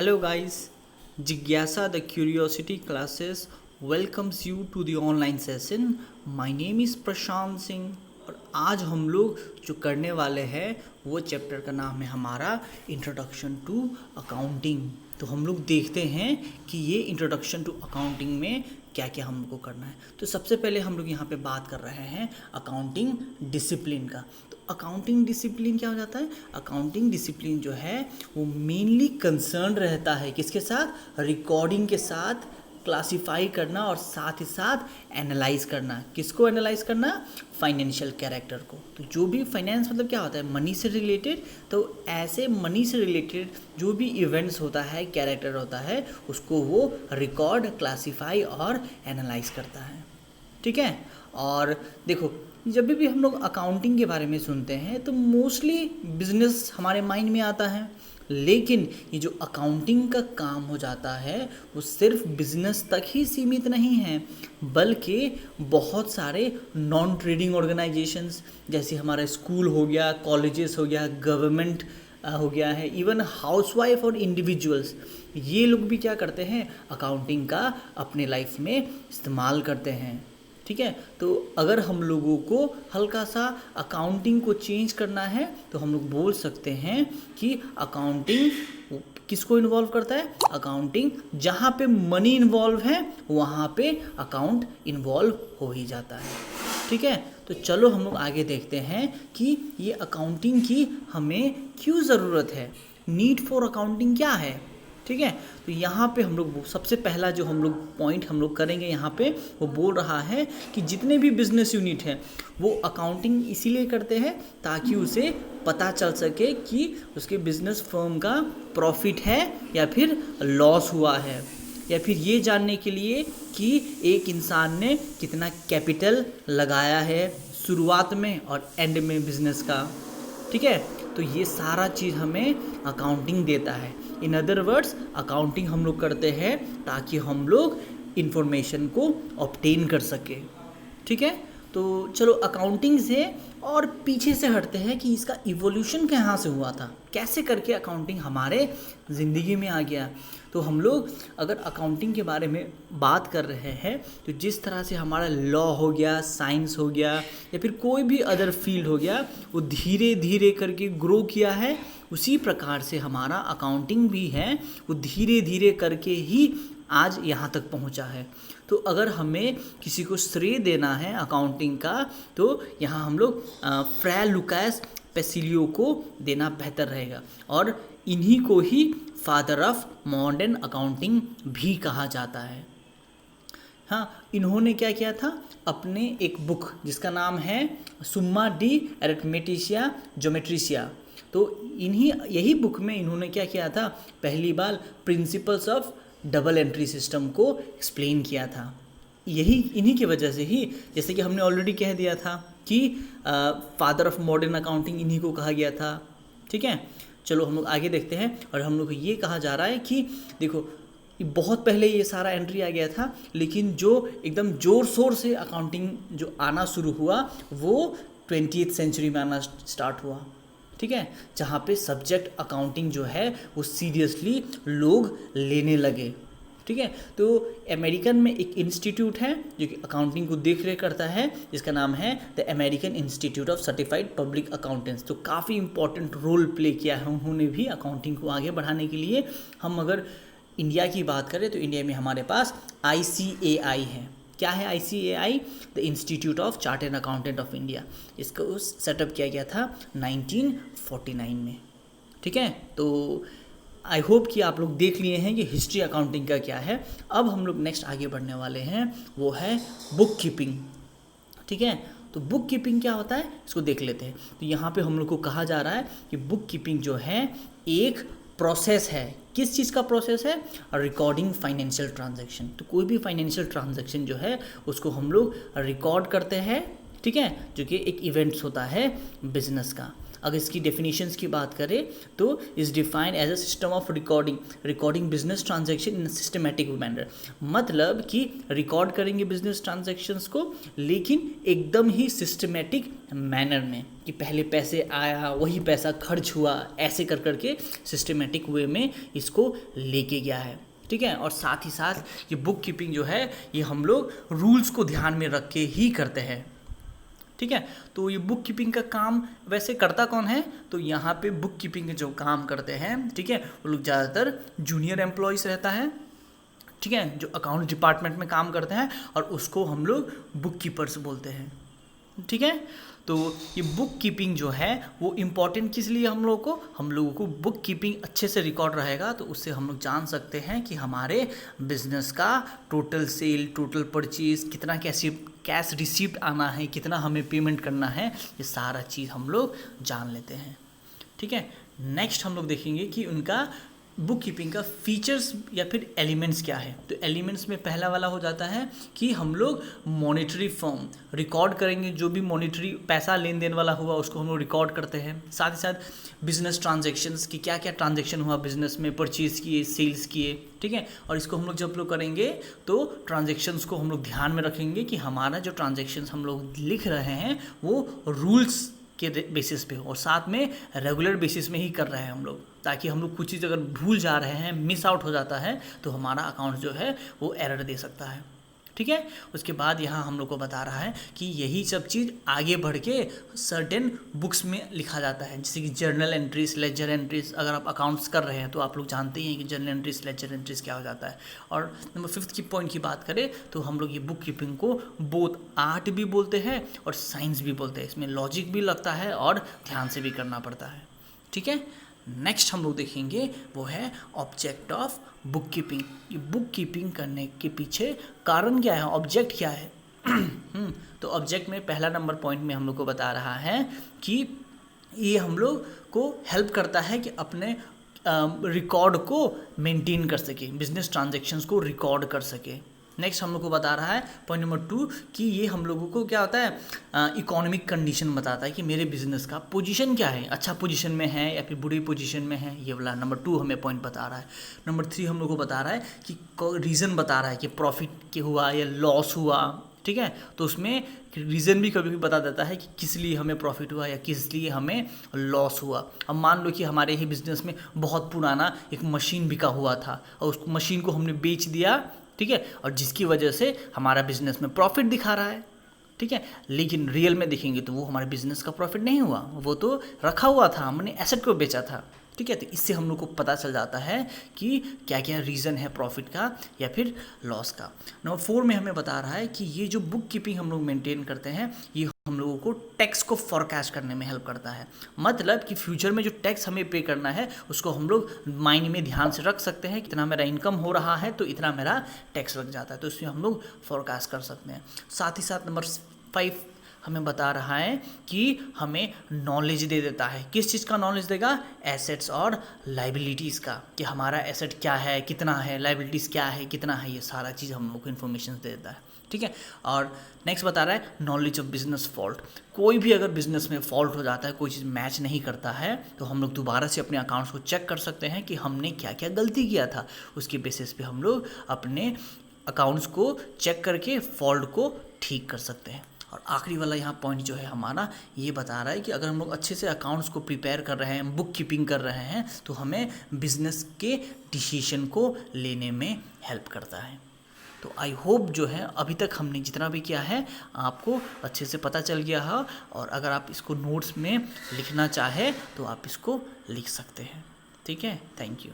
Hello guys, Jigyasa the Curiosity Classes welcomes you to the online session. My name is Prashant Singh और आज हम लोग जो करने वाले हैं वो चैप्टर का नाम है हमारा इंट्रोडक्शन टू अकाउंटिंग। तो हम लोग देखते हैं कि ये इंट्रोडक्शन टू अकाउंटिंग में क्या क्या हमको करना है। तो सबसे पहले हम लोग यहाँ पे बात कर रहे हैं अकाउंटिंग डिसिप्लिन का। तो अकाउंटिंग डिसिप्लिन क्या हो जाता है? अकाउंटिंग डिसिप्लिन जो है वो मेनली कंसर्न रहता है किसके साथ? रिकॉर्डिंग के साथ, क्लासिफाई करना और साथ ही साथ एनालाइज करना। किसको एनालाइज करना? फाइनेंशियल कैरेक्टर को। तो जो भी फाइनेंस मतलब क्या होता है? मनी से रिलेटेड। तो ऐसे मनी से रिलेटेड जो भी इवेंट्स होता है, कैरेक्टर होता है, उसको वो रिकॉर्ड, क्लासिफाई और एनालाइज करता है। ठीक है। और देखो, जब भी हम लोग अकाउंटिंग के बारे में सुनते हैं तो मोस्टली बिजनेस हमारे माइंड में आता है, लेकिन ये जो अकाउंटिंग का काम हो जाता है वो सिर्फ बिजनेस तक ही सीमित नहीं है, बल्कि बहुत सारे नॉन ट्रेडिंग ऑर्गेनाइजेशंस जैसे हमारा स्कूल हो गया, कॉलेजेस हो गया, गवर्नमेंट हो गया है, इवन हाउसवाइफ और इंडिविजुअल्स, ये लोग भी क्या करते हैं? अकाउंटिंग का अपने लाइफ में इस्तेमाल करते हैं। ठीक है। तो अगर हम लोगों को हल्का सा अकाउंटिंग को चेंज करना है तो हम लोग बोल सकते हैं कि अकाउंटिंग किसको इन्वॉल्व करता है? अकाउंटिंग जहाँ पे मनी इन्वॉल्व है वहाँ पे अकाउंट इन्वॉल्व हो ही जाता है। ठीक है। तो चलो हम लोग आगे देखते हैं कि ये अकाउंटिंग की हमें क्यों ज़रूरत है, नीड फॉर अकाउंटिंग क्या है। ठीक है। तो यहाँ पे हम लोग सबसे पहला जो हम लोग पॉइंट हम लोग करेंगे यहाँ पे, वो बोल रहा है कि जितने भी बिजनेस यूनिट हैं वो अकाउंटिंग इसीलिए करते हैं ताकि उसे पता चल सके कि उसके बिजनेस फर्म का प्रॉफिट है या फिर लॉस हुआ है, या फिर ये जानने के लिए कि एक इंसान ने कितना कैपिटल लगाया है शुरुआत में और एंड में बिजनेस का। ठीक है। तो ये सारा चीज़ हमें अकाउंटिंग देता है। इन अदर वर्ड्स, अकाउंटिंग हम लोग करते हैं ताकि हम लोग इन्फॉर्मेशन को ऑब्टेन कर सके। ठीक है। तो चलो अकाउंटिंग से और पीछे से हटते हैं कि इसका इवोल्यूशन कहाँ से हुआ था, कैसे करके अकाउंटिंग हमारे ज़िंदगी में आ गया। तो हम लोग अगर अकाउंटिंग के बारे में बात कर रहे हैं तो जिस तरह से हमारा लॉ हो गया, साइंस हो गया या फिर कोई भी अदर फील्ड हो गया, वो धीरे धीरे करके ग्रो किया है, उसी प्रकार से हमारा अकाउंटिंग भी है, वो धीरे धीरे करके ही आज यहाँ तक पहुँचा है। तो अगर हमें किसी को श्रेय देना है अकाउंटिंग का तो यहाँ हम लोग फ्रे लुकास पेसिलियो को देना बेहतर रहेगा, और इन्हीं को ही फादर ऑफ मॉडर्न अकाउंटिंग भी कहा जाता है। हाँ, इन्होंने क्या किया था? अपने एक बुक जिसका नाम है सुम्मा डी अरिथमेटिशिया ज्योमेट्रिशिया, तो यही बुक में इन्होंने क्या किया था? पहली बार principles of double entry system को एक्सप्लेन किया था। इन्हीं की वजह से ही, जैसे कि हमने ऑलरेडी कह दिया था कि फादर ऑफ मॉडर्न अकाउंटिंग इन्हीं को कहा गया था। ठीक है। चलो हम लोग आगे देखते हैं, और हम लोग को ये कहा जा रहा है कि देखो, बहुत पहले ये सारा एंट्री आ गया था, लेकिन जो एकदम ज़ोर शोर से अकाउंटिंग जो आना शुरू हुआ वो 20th सेंचुरी में आना स्टार्ट हुआ। ठीक है। जहाँ पे सब्जेक्ट अकाउंटिंग जो है वो सीरियसली लोग लेने लगे। ठीक है। तो अमेरिकन में एक इंस्टीट्यूट है जो कि अकाउंटिंग को देख रेख करता है, जिसका नाम है the American institute of certified public accountants. तो काफ़ी इंपॉर्टेंट रोल प्ले किया है उन्होंने भी अकाउंटिंग को आगे बढ़ाने के लिए। हम अगर इंडिया की बात करें तो इंडिया में हमारे पास ICAI है। क्या है ICAI? The institute of chartered accountant of India. इसको सेटअप किया गया था 1949 में। ठीक है। तो आई होप कि आप लोग देख लिए हैं कि हिस्ट्री अकाउंटिंग का क्या है। अब हम लोग नेक्स्ट आगे बढ़ने वाले हैं, वो है बुक कीपिंग। ठीक है। तो बुक कीपिंग क्या होता है इसको देख लेते हैं। तो यहाँ पे हम लोग को कहा जा रहा है कि बुक कीपिंग जो है एक प्रोसेस है। किस चीज़ का प्रोसेस है? Recording financial transaction. तो कोई भी फाइनेंशियल ट्रांजैक्शन जो है उसको हम लोग रिकॉर्ड करते हैं। ठीक है। जो कि एक इवेंट्स होता है बिजनेस का। अगर इसकी डेफिनेशंस की बात करें तो is defined as a system of recording business transaction in systematic manner. मतलब कि रिकॉर्ड करेंगे बिजनेस ट्रांजैक्शंस को, लेकिन एकदम ही सिस्टमेटिक मैनर में, कि पहले पैसे आया वही पैसा खर्च हुआ, ऐसे कर करके सिस्टमेटिक वे में इसको लेके गया है। ठीक है, और साथ ही साथ ये बुक कीपिंग जो है ये हम लोग रूल्स को ध्यान में रख के ही करते हैं। ठीक है, तो ये बुक कीपिंग का काम वैसे करता कौन है, तो यहाँ पे बुक कीपिंग के जो काम करते हैं, ठीक है, वो लोग ज़्यादातर जूनियर एम्प्लॉयज़ रहता है, ठीक है, जो अकाउंट डिपार्टमेंट में काम करते हैं, और उसको हम लोग बुक कीपर्स बोलते हैं। ठीक है, तो ये बुक कीपिंग जो है वो इम्पॉर्टेंट किस लिए हम लोगों को बुक कीपिंग अच्छे से रिकॉर्ड रहेगा तो उससे हम लोग जान सकते हैं कि हमारे बिजनेस का टोटल सेल, टोटल परचेज, कितना कैश रिसीप्ट आना है, कितना हमें पेमेंट करना है, ये सारा चीज़ हम लोग जान लेते हैं। ठीक है, नेक्स्ट हम लोग देखेंगे कि उनका बुक कीपिंग का फीचर्स या फिर एलिमेंट्स क्या है। तो एलिमेंट्स में पहला वाला हो जाता है कि हम लोग मॉनेटरी फॉर्म रिकॉर्ड करेंगे, जो भी मॉनेटरी पैसा लेन देन वाला हुआ उसको हम लोग रिकॉर्ड करते हैं। साथ ही साथ बिजनेस ट्रांजैक्शंस की क्या क्या ट्रांजैक्शन हुआ बिजनेस में, परचेज किए, सेल्स किए, ठीक है, और इसको हम लोग जब लोग करेंगे तो ट्रांजैक्शंस को हम लोग ध्यान में रखेंगे कि हमारा जो ट्रांजैक्शंस हम लोग लिख रहे हैं वो रूल्स के बेसिस पे हो, और साथ में रेगुलर बेसिस में ही कर रहे हैं हम लोग, ताकि हम लोग कुछ चीज़ अगर भूल जा रहे हैं, मिस आउट हो जाता है, तो हमारा अकाउंट जो है वो एरर दे सकता है। ठीक है, उसके बाद यहाँ हम लोग को बता रहा है कि यही सब चीज़ आगे बढ़ के सर्टेन बुक्स में लिखा जाता है, जैसे कि जर्नल एंट्रीज, लेजर एंट्रीज। अगर आप अकाउंट्स कर रहे हैं तो आप लोग जानते ही हैं कि जर्नल एंट्रीज, लेजर एंट्रीज क्या हो जाता है। और नंबर 5 की पॉइंट की बात करें तो हम लोग ये बुक कीपिंग को बोथ आर्ट भी बोलते हैं और साइंस भी बोलते हैं। इसमें लॉजिक भी लगता है और ध्यान से भी करना पड़ता है। ठीक है, नेक्स्ट हम लोग देखेंगे वो है ऑब्जेक्ट ऑफ बुक कीपिंग। ये बुक कीपिंग करने के पीछे कारण क्या है, ऑब्जेक्ट क्या है। तो ऑब्जेक्ट में पहला नंबर पॉइंट में हम लोग को बता रहा है कि ये हम लोग को हेल्प करता है कि अपने रिकॉर्ड को मेंटेन कर सके, बिजनेस ट्रांजैक्शंस को रिकॉर्ड कर सके। नेक्स्ट हम लोग को बता रहा है पॉइंट नंबर 2 कि ये हम लोगों को क्या होता है, इकोनॉमिक कंडीशन बताता है कि मेरे बिजनेस का पोजीशन क्या है, अच्छा पोजीशन में है या फिर बुरी पोजीशन में है। ये वाला नंबर 2 हमें पॉइंट बता रहा है। नंबर 3 हम लोग को बता रहा है कि रीज़न बता रहा है कि प्रॉफिट के हुआ या लॉस हुआ। ठीक है, तो उसमें रीज़न भी कभी भी बता देता है कि किस लिए हमें प्रॉफिट हुआ या किस लिए हमें लॉस हुआ। अब मान लो कि हमारे ही बिजनेस में बहुत पुराना एक मशीन बिका हुआ था और उस मशीन को हमने बेच दिया, ठीक है, और जिसकी वजह से हमारा बिजनेस में प्रॉफिट दिखा रहा है। ठीक है, लेकिन रियल में देखेंगे तो वो हमारे बिजनेस का प्रॉफिट नहीं हुआ, वो तो रखा हुआ था, हमने एसेट को बेचा था। ठीक है, तो इससे हम लोग को पता चल जाता है कि क्या क्या रीज़न है प्रॉफिट का या फिर लॉस का। नंबर 4 में हमें बता रहा है कि ये जो बुक कीपिंग हम लोग मेंटेन करते हैं ये हम लोगों को टैक्स को फोरकास्ट करने में हेल्प करता है। मतलब कि फ्यूचर में जो टैक्स हमें पे करना है उसको हम लोग माइंड में ध्यान से रख सकते हैं, कितना मेरा इनकम हो रहा है तो इतना मेरा टैक्स लग जाता है, तो इसमें हम लोग फोरकास्ट कर सकते हैं। साथ ही साथ नंबर 5 हमें बता रहा है कि हमें नॉलेज दे देता है। किस चीज़ का नॉलेज देगा, एसेट्स और लाइबिलिटीज़ का, कि हमारा एसेट क्या है, कितना है, लाइबिलिटीज़ क्या है, कितना है, ये सारा चीज़ हम लोग को इन्फॉर्मेशन दे देता है। ठीक है, और नेक्स्ट बता रहा है नॉलेज ऑफ बिजनेस फॉल्ट। कोई भी अगर बिजनेस में फॉल्ट हो जाता है, कोई चीज़ मैच नहीं करता है, तो हम लोग दोबारा से अपने अकाउंट्स को चेक कर सकते हैं कि हमने क्या क्या गलती किया था। उसके बेसिस पे हम लोग अपने अकाउंट्स को चेक करके फॉल्ट को ठीक कर सकते हैं। और आखिरी वाला यहाँ पॉइंट जो है हमारा ये बता रहा है कि अगर हम लोग अच्छे से अकाउंट्स को प्रिपेयर कर रहे हैं, बुक कीपिंग कर रहे हैं, तो हमें बिजनेस के डिसीजन को लेने में हेल्प करता है। तो आई होप जो है अभी तक हमने जितना भी किया है आपको अच्छे से पता चल गया है, और अगर आप इसको नोट्स में लिखना चाहे तो आप इसको लिख सकते हैं। ठीक है, थैंक यू।